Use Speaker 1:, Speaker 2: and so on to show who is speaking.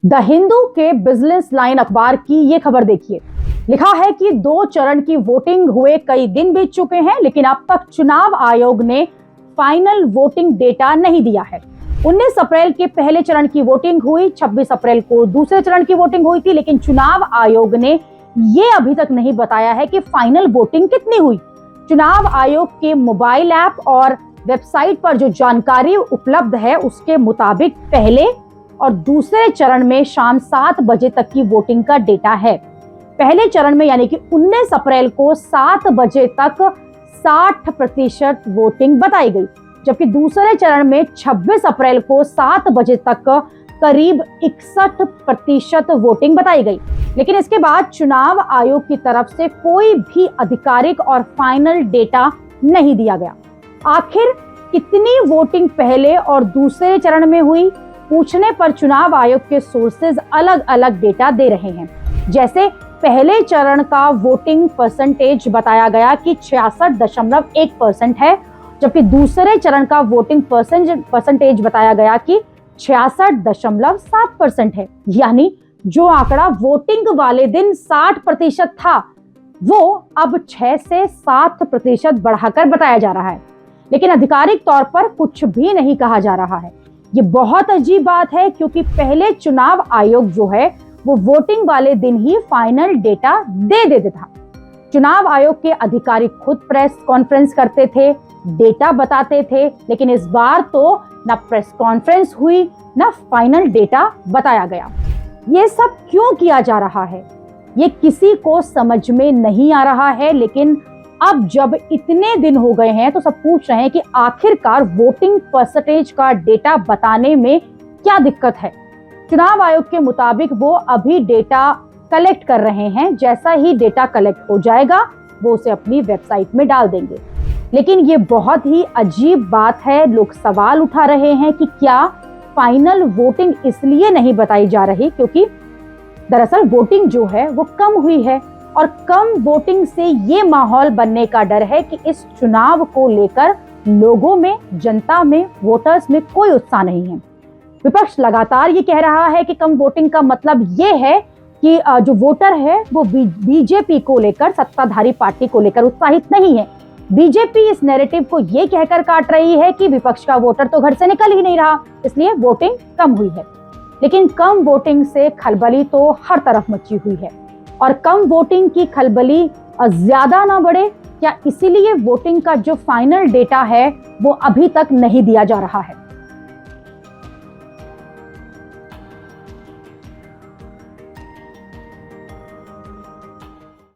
Speaker 1: The Hindu के business line अखबार की ये खबर देखिए। लिखा है कि 2 चरण की वोटिंग हुए कई दिन बीत चुके हैं, लेकिन अब तक चुनाव आयोग ने फाइनल वोटिंग डेटा नहीं दिया है। 19 अप्रैल के पहले चरण की वोटिंग हुई, 26 अप्रैल को दूसरे चरण की वोटिंग हुई थी, लेकिन चुनाव आयोग ने ये अभी तक नहीं बताया है कि फाइनल वोटिंग कितनी हुई। चुनाव आयोग के मोबाइल ऐप और वेबसाइट पर जो जानकारी उपलब्ध है उसके मुताबिक पहले और दूसरे चरण में शाम 7 बजे तक की वोटिंग का डेटा है। पहले चरण में यानी कि 19 अप्रैल को 7 बजे तक 60% वोटिंग बताई गई, जबकि दूसरे चरण में 26 अप्रैल को 7 बजे तक करीब 61% वोटिंग बताई गई। लेकिन इसके बाद चुनाव आयोग की तरफ से कोई भी आधिकारिक और फाइनल डेटा नहीं दिया गया। आखिर कितनी वोटिंग पहले और दूसरे चरण में हुई, पूछने पर चुनाव आयोग के सोर्सेज अलग अलग डेटा दे रहे हैं। जैसे पहले चरण का वोटिंग परसेंटेज बताया गया कि 66.1% है, जबकि दूसरे चरण का वोटिंग परसेंटेज बताया गया कि 66.7% है। यानी जो आंकड़ा वोटिंग वाले दिन 60% था, वो अब 6 से 7% बढ़ाकर बताया जा रहा है, लेकिन आधिकारिक तौर पर कुछ भी नहीं कहा जा रहा है। ये बहुत अजीब बात है, क्योंकि पहले चुनाव आयोग जो है वो वोटिंग वाले दिन ही फाइनल डेटा दे देता था। चुनाव आयोग के अधिकारी खुद प्रेस कॉन्फ्रेंस करते थे, डेटा बताते थे, लेकिन इस बार तो ना प्रेस कॉन्फ्रेंस हुई ना फाइनल डेटा बताया गया। ये सब क्यों किया जा रहा है, ये किसी को समझ में नहीं आ रहा है। लेकिन अब जब इतने दिन हो गए हैं तो सब पूछ रहे हैं कि आखिरकार वोटिंग परसेंटेज का डेटा बताने में क्या दिक्कत है। चुनाव आयोग के मुताबिक वो अभी डेटा कलेक्ट कर रहे हैं, जैसा ही डेटा कलेक्ट हो जाएगा वो उसे अपनी वेबसाइट में डाल देंगे। लेकिन ये बहुत ही अजीब बात है। लोग सवाल उठा रहे हैं कि क्या फाइनल वोटिंग इसलिए नहीं बताई जा रही क्योंकि दरअसल वोटिंग जो है वो कम हुई है, और कम वोटिंग से ये माहौल बनने का डर है कि इस चुनाव को लेकर लोगों में, जनता में, वोटर्स में कोई उत्साह नहीं है। विपक्ष लगातार ये कह रहा है कि कम वोटिंग का मतलब ये है कि जो वोटर है वो बीजेपी को लेकर, सत्ताधारी पार्टी को लेकर उत्साहित नहीं है। बीजेपी इस नैरेटिव को ये कहकर काट रही है कि विपक्ष का वोटर तो घर से निकल ही नहीं रहा, इसलिए वोटिंग कम हुई है। लेकिन कम वोटिंग से खलबली तो हर तरफ मची हुई है, और कम वोटिंग की खलबली ज्यादा ना बढ़े, या इसीलिए वोटिंग का जो फाइनल डेटा है वो अभी तक नहीं दिया जा रहा है।